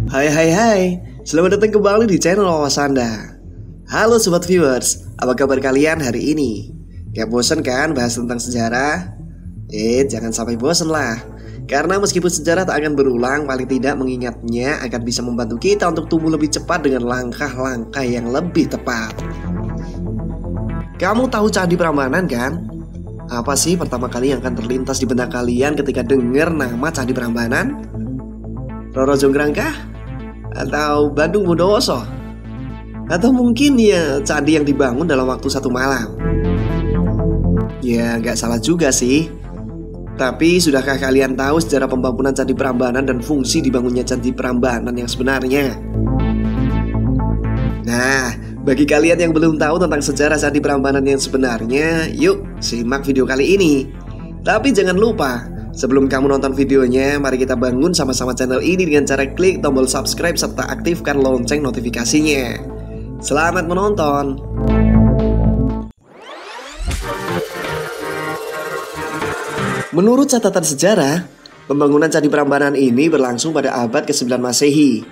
Hai, selamat datang kembali di channel Wawasanda. Halo sobat viewers, apa kabar kalian hari ini? Gak bosan kan bahas tentang sejarah? Jangan sampai bosan lah. Karena meskipun sejarah tak akan berulang, paling tidak mengingatnya akan bisa membantu kita untuk tumbuh lebih cepat dengan langkah-langkah yang lebih tepat. Kamu tahu Candi Prambanan kan? Apa sih pertama kali yang akan terlintas di benak kalian ketika dengar nama Candi Prambanan? Roro Jonggrang kah? Atau Bandung Bondowoso? Atau mungkin ya candi yang dibangun dalam waktu satu malam? Ya gak salah juga sih. Tapi sudahkah kalian tahu sejarah pembangunan Candi Prambanan dan fungsi dibangunnya Candi Prambanan yang sebenarnya? Nah, bagi kalian yang belum tahu tentang sejarah Candi Prambanan yang sebenarnya, yuk simak video kali ini. Tapi jangan lupa, sebelum kamu nonton videonya, mari kita bangun sama-sama channel ini dengan cara klik tombol subscribe serta aktifkan lonceng notifikasinya. Selamat menonton! Menurut catatan sejarah, pembangunan Candi Prambanan ini berlangsung pada abad ke-9 Masehi.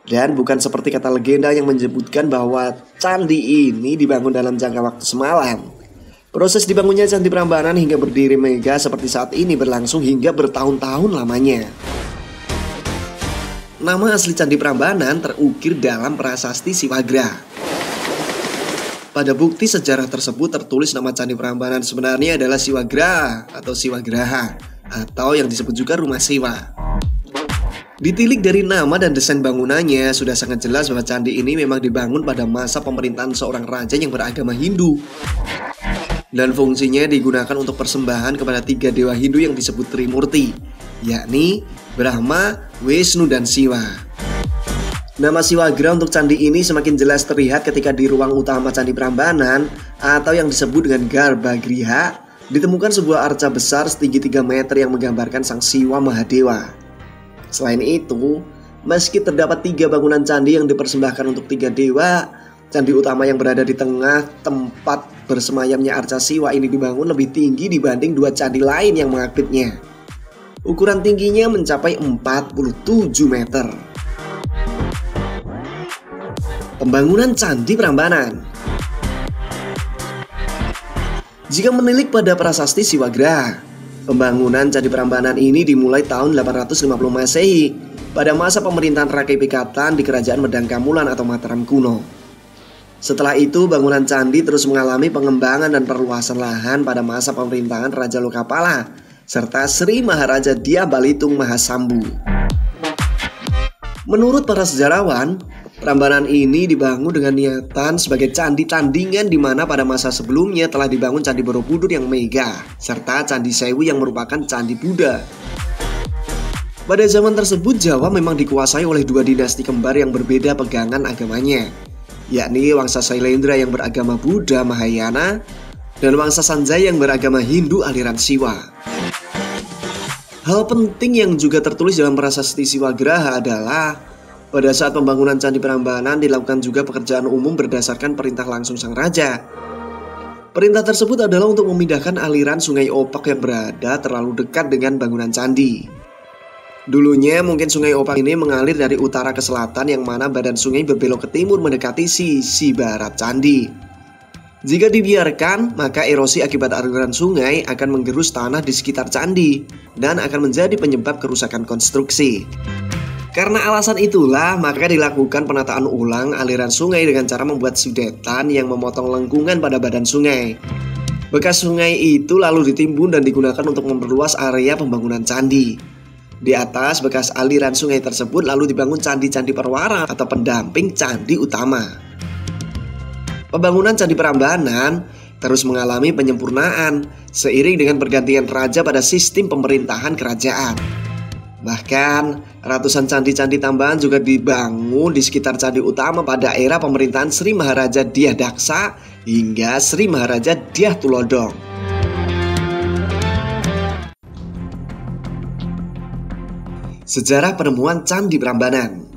Dan bukan seperti kata legenda yang menyebutkan bahwa candi ini dibangun dalam jangka waktu semalam. Proses dibangunnya Candi Prambanan hingga berdiri megah seperti saat ini berlangsung hingga bertahun-tahun lamanya. Nama asli Candi Prambanan terukir dalam prasasti Siwagra. Pada bukti sejarah tersebut tertulis nama Candi Prambanan sebenarnya adalah Siwagra atau Siwagraha, atau yang disebut juga Rumah Siwa. Ditilik dari nama dan desain bangunannya, sudah sangat jelas bahwa candi ini memang dibangun pada masa pemerintahan seorang raja yang beragama Hindu. Dan fungsinya digunakan untuk persembahan kepada 3 dewa Hindu yang disebut Trimurti, yakni Brahma, Wisnu, dan Siwa. Nama Siwagra untuk candi ini semakin jelas terlihat ketika di ruang utama Candi Prambanan atau yang disebut dengan Garbagriha ditemukan sebuah arca besar setinggi 3 meter yang menggambarkan Sang Siwa Mahadewa. Selain itu, meski terdapat 3 bangunan candi yang dipersembahkan untuk 3 dewa, candi utama yang berada di tengah tempat bersemayamnya arca Siwa ini dibangun lebih tinggi dibanding 2 candi lain yang mengapitnya. Ukuran tingginya mencapai 47 meter. Pembangunan Candi Prambanan. Jika menilik pada prasasti Siwagra, pembangunan Candi Prambanan ini dimulai tahun 850 Masehi pada masa pemerintahan Rakai Pikatan di Kerajaan Medangkamulan atau Mataram kuno. Setelah itu bangunan candi terus mengalami pengembangan dan perluasan lahan pada masa pemerintahan Raja Lokapala serta Sri Maharaja Dyah Balitung Mahasambu. Menurut para sejarawan, Prambanan ini dibangun dengan niatan sebagai candi tandingan di mana pada masa sebelumnya telah dibangun Candi Borobudur yang megah serta Candi Sewu yang merupakan candi Buddha. Pada zaman tersebut Jawa memang dikuasai oleh 2 dinasti kembar yang berbeda pegangan agamanya, yakni Wangsa Sailendra yang beragama Buddha Mahayana dan Wangsa Sanjaya yang beragama Hindu aliran Siwa. Hal penting yang juga tertulis dalam prasasti Siwagraha adalah pada saat pembangunan Candi Prambanan dilakukan juga pekerjaan umum berdasarkan perintah langsung sang raja. Perintah tersebut adalah untuk memindahkan aliran Sungai Opak yang berada terlalu dekat dengan bangunan candi. Dulunya mungkin Sungai Opak ini mengalir dari utara ke selatan yang mana badan sungai berbelok ke timur mendekati sisi barat candi. Jika dibiarkan, maka erosi akibat aliran sungai akan menggerus tanah di sekitar candi dan akan menjadi penyebab kerusakan konstruksi. Karena alasan itulah, maka dilakukan penataan ulang aliran sungai dengan cara membuat sudetan yang memotong lengkungan pada badan sungai. Bekas sungai itu lalu ditimbun dan digunakan untuk memperluas area pembangunan candi. Di atas bekas aliran sungai tersebut lalu dibangun candi-candi perwara atau pendamping candi utama. Pembangunan Candi Prambanan terus mengalami penyempurnaan seiring dengan pergantian raja pada sistem pemerintahan kerajaan. Bahkan ratusan candi-candi tambahan juga dibangun di sekitar candi utama pada era pemerintahan Sri Maharaja Dyah Daksa hingga Sri Maharaja Dyah Tulodong. Sejarah penemuan Candi Prambanan.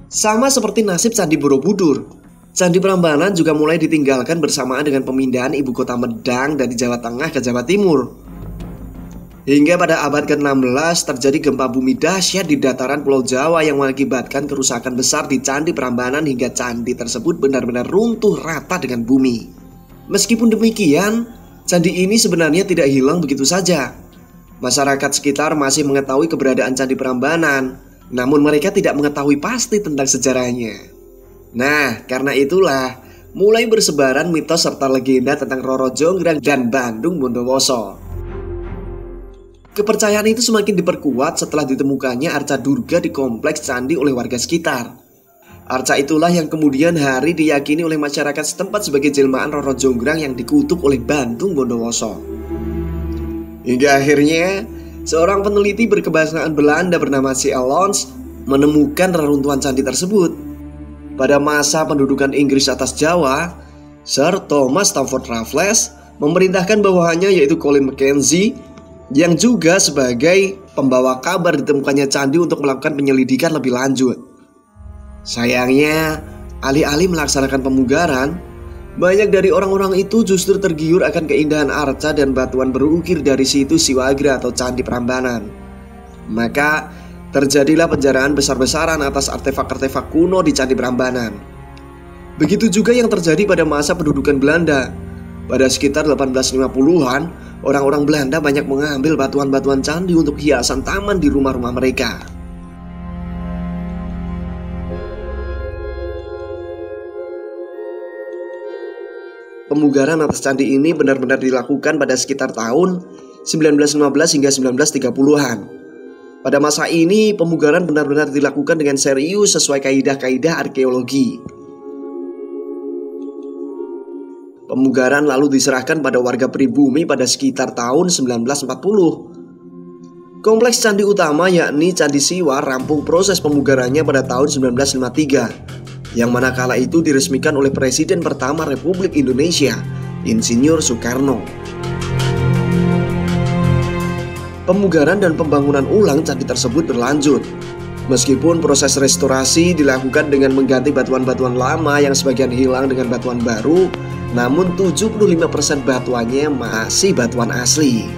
Sama seperti nasib Candi Borobudur, Candi Prambanan juga mulai ditinggalkan bersamaan dengan pemindahan ibu kota Medang dari Jawa Tengah ke Jawa Timur. Hingga pada abad ke-16 terjadi gempa bumi dahsyat di dataran Pulau Jawa yang mengakibatkan kerusakan besar di Candi Prambanan hingga candi tersebut benar-benar runtuh rata dengan bumi. Meskipun demikian, candi ini sebenarnya tidak hilang begitu saja. Masyarakat sekitar masih mengetahui keberadaan Candi Prambanan, namun mereka tidak mengetahui pasti tentang sejarahnya. Nah, karena itulah mulai bersebaran mitos serta legenda tentang Roro Jonggrang dan Bandung Bondowoso. Kepercayaan itu semakin diperkuat setelah ditemukannya arca Durga di kompleks candi oleh warga sekitar. Arca itulah yang kemudian hari diyakini oleh masyarakat setempat sebagai jelmaan Roro Jonggrang yang dikutuk oleh Bandung Bondowoso. Hingga akhirnya, seorang peneliti berkebangsaan Belanda bernama C.L. Lons menemukan reruntuhan candi tersebut. Pada masa pendudukan Inggris atas Jawa, Sir Thomas Stamford Raffles memerintahkan bawahannya yaitu Colin Mackenzie yang juga sebagai pembawa kabar ditemukannya candi untuk melakukan penyelidikan lebih lanjut. Sayangnya, alih-alih melaksanakan pemugaran, banyak dari orang-orang itu justru tergiur akan keindahan arca dan batuan berukir dari situs Siwagra atau Candi Prambanan. Maka terjadilah penjarahan besar-besaran atas artefak-artefak kuno di Candi Prambanan. Begitu juga yang terjadi pada masa pendudukan Belanda. Pada sekitar 1850-an, orang-orang Belanda banyak mengambil batuan-batuan candi untuk hiasan taman di rumah-rumah mereka. Pemugaran atas candi ini benar-benar dilakukan pada sekitar tahun 1915 hingga 1930-an. Pada masa ini, pemugaran benar-benar dilakukan dengan serius sesuai kaidah-kaidah arkeologi. Pemugaran lalu diserahkan pada warga pribumi pada sekitar tahun 1940. Kompleks candi utama yakni Candi Siwa rampung proses pemugarannya pada tahun 1953, yang mana kala itu diresmikan oleh Presiden pertama Republik Indonesia, Insinyur Soekarno. Pemugaran dan pembangunan ulang candi tersebut berlanjut. Meskipun proses restorasi dilakukan dengan mengganti batuan-batuan lama yang sebagian hilang dengan batuan baru, namun 75% batuannya masih batuan asli.